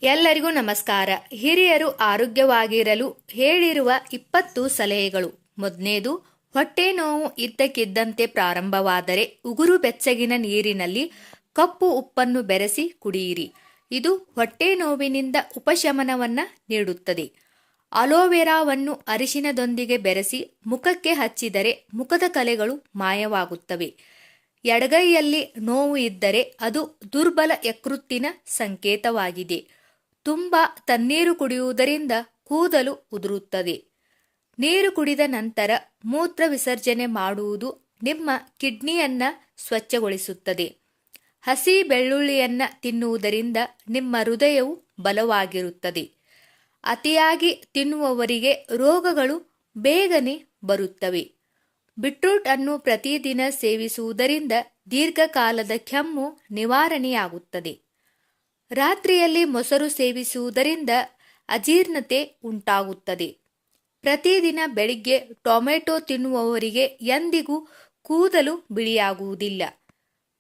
ಎಲ್ಲರಿಗೂ ನಮಸ್ಕಾರ. ಹಿರಿಯರು ಆರೋಗ್ಯವಾಗಿರಲು ಹೇಳಿರುವ 20 ಸಲಹೆಗಳು. ಮೊದಲನೇದು, ಹೊಟ್ಟೆ ನೋವು ಇದ್ದಕ್ಕಿದ್ದಂತೆ ಪ್ರಾರಂಭವಾದರೆ ಉಗುರು ಬೆಚ್ಚಗಿನ ನೀರಿನಲ್ಲಿ ಕಪ್ಪು ಉಪ್ಪನ್ನು ಬೆರೆಸಿ ಕುಡಿಯಿರಿ. ಇದು ಹೊಟ್ಟೆ ನೋವಿನಿಂದ ಉಪಶಮನವನ್ನು ನೀಡುತ್ತದೆ. ಅಲೋವೆರಾವನ್ನು ಅರಿಶಿನದೊಂದಿಗೆ ಬೆರೆಸಿ ಮುಖಕ್ಕೆ ಹಚ್ಚಿದರೆ ಮುಖದ ಕಲೆಗಳು ಮಾಯವಾಗುತ್ತವೆ. ಎಡಗೈಯಲ್ಲಿ ನೋವು ಇದ್ದರೆ ಅದು ದುರ್ಬಲ ಯಕೃತ್ತಿನ ಸಂಕೇತವಾಗಿದೆ. ತುಂಬ ತಣ್ಣೀರು ಕುಡಿಯುವುದರಿಂದ ಕೂದಲು ಉದುರುತ್ತದೆ. ನೀರು ಕುಡಿದ ನಂತರ ಮೂತ್ರ ವಿಸರ್ಜನೆ ಮಾಡುವುದು ನಿಮ್ಮ ಕಿಡ್ನಿಯನ್ನು ಸ್ವಚ್ಛಗೊಳಿಸುತ್ತದೆ. ಹಸಿ ಬೆಳ್ಳುಳ್ಳಿಯನ್ನು ತಿನ್ನುವುದರಿಂದ ನಿಮ್ಮ ಹೃದಯವು ಬಲವಾಗಿರುತ್ತದೆ. ಅತಿಯಾಗಿ ತಿನ್ನುವವರಿಗೆ ರೋಗಗಳು ಬೇಗನೆ ಬರುತ್ತವೆ. ಬೀಟ್ರೂಟ್ ಅನ್ನು ಪ್ರತಿದಿನ ಸೇವಿಸುವುದರಿಂದ ದೀರ್ಘಕಾಲದ ಕೆಮ್ಮು ನಿವಾರಣೆಯಾಗುತ್ತದೆ. ರಾತ್ರಿಯಲ್ಲಿ ಮೊಸರು ಸೇವಿಸುವುದರಿಂದ ಅಜೀರ್ಣತೆ ಉಂಟಾಗುತ್ತದೆ. ಪ್ರತಿದಿನ ಬೆಳಿಗ್ಗೆ ಟೊಮೆಟೊ ತಿನ್ನುವವರಿಗೆ ಎಂದಿಗೂ ಕೂದಲು ಬಿಳಿಯಾಗುವುದಿಲ್ಲ.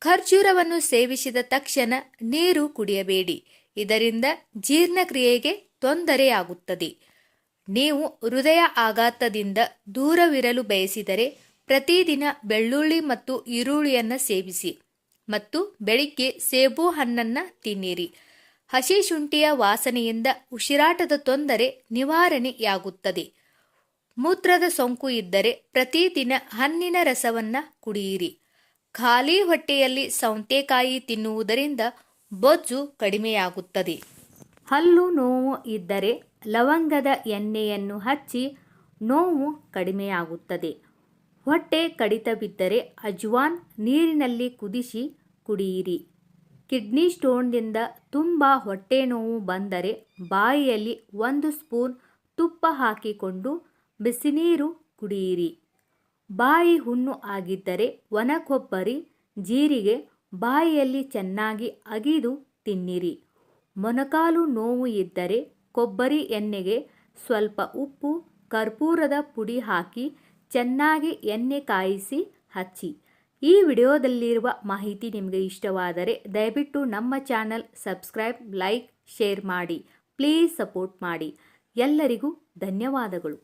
ಖರ್ಜೂರವನ್ನು ಸೇವಿಸಿದ ತಕ್ಷಣ ನೀರು ಕುಡಿಯಬೇಡಿ, ಇದರಿಂದ ಜೀರ್ಣಕ್ರಿಯೆಗೆ ತೊಂದರೆಯಾಗುತ್ತದೆ. ನೀವು ಹೃದಯ ಆಘಾತದಿಂದ ದೂರವಿರಲು ಬಯಸಿದರೆ ಪ್ರತಿದಿನ ಬೆಳ್ಳುಳ್ಳಿ ಮತ್ತು ಈರುಳ್ಳಿಯನ್ನು ಸೇವಿಸಿ ಮತ್ತು ಬೆಳಿಗ್ಗೆ ಸೇಬು ಹಣ್ಣನ್ನು ತಿನ್ನಿರಿ. ಹಸಿ ಶುಂಠಿಯ ವಾಸನೆಯಿಂದ ಉಸಿರಾಟದ ತೊಂದರೆ ನಿವಾರಣೆಯಾಗುತ್ತದೆ. ಮೂತ್ರದ ಸೋಂಕು ಇದ್ದರೆ ಪ್ರತಿದಿನ ಹಣ್ಣಿನ ರಸವನ್ನು ಕುಡಿಯಿರಿ. ಖಾಲಿ ಹೊಟ್ಟೆಯಲ್ಲಿ ಸೌತೆಕಾಯಿ ತಿನ್ನುವುದರಿಂದ ಬೊಜ್ಜು ಕಡಿಮೆಯಾಗುತ್ತದೆ. ಹಲ್ಲು ನೋವು ಇದ್ದರೆ ಲವಂಗದ ಎಣ್ಣೆಯನ್ನು ಹಚ್ಚಿ ನೋವು ಕಡಿಮೆಯಾಗುತ್ತದೆ. ಹೊಟ್ಟೆ ಕಡಿತವಿದ್ದರೆ ಅಜ್ವಾನ್ ನೀರಿನಲ್ಲಿ ಕುದಿಸಿ ಕುಡಿಯಿರಿ. ಕಿಡ್ನಿ ಸ್ಟೋನ್ನಿಂದ ತುಂಬ ಹೊಟ್ಟೆ ನೋವು ಬಂದರೆ ಬಾಯಿಯಲ್ಲಿ 1 ಸ್ಪೂನ್ ತುಪ್ಪ ಹಾಕಿಕೊಂಡು ಬಿಸಿನೀರು ಕುಡಿಯಿರಿ. ಬಾಯಿ ಹುಣ್ಣು ಆಗಿದ್ದರೆ ಒಣ ಕೊಬ್ಬರಿ, ಜೀರಿಗೆ ಬಾಯಿಯಲ್ಲಿ ಚೆನ್ನಾಗಿ ಅಗಿದು ತಿನ್ನಿರಿ. ಮೊಣಕಾಲು ನೋವು ಇದ್ದರೆ ಕೊಬ್ಬರಿ ಎಣ್ಣೆಗೆ ಸ್ವಲ್ಪ ಉಪ್ಪು, ಕರ್ಪೂರದ ಪುಡಿ ಹಾಕಿ ಚೆನ್ನಾಗಿ ಎಣ್ಣೆ ಕಾಯಿಸಿ ಹಚ್ಚಿ. ಈ ವಿಡಿಯೋದಲ್ಲಿರುವ ಮಾಹಿತಿ ನಿಮಗೆ ಇಷ್ಟವಾದರೆ ದಯವಿಟ್ಟು ನಮ್ಮ ಚಾನಲ್ ಸಬ್ಸ್ಕ್ರೈಬ್, ಲೈಕ್, ಶೇರ್ ಮಾಡಿ. ಪ್ಲೀಸ್ ಸಪೋರ್ಟ್ ಮಾಡಿ. ಎಲ್ಲರಿಗೂ ಧನ್ಯವಾದಗಳು.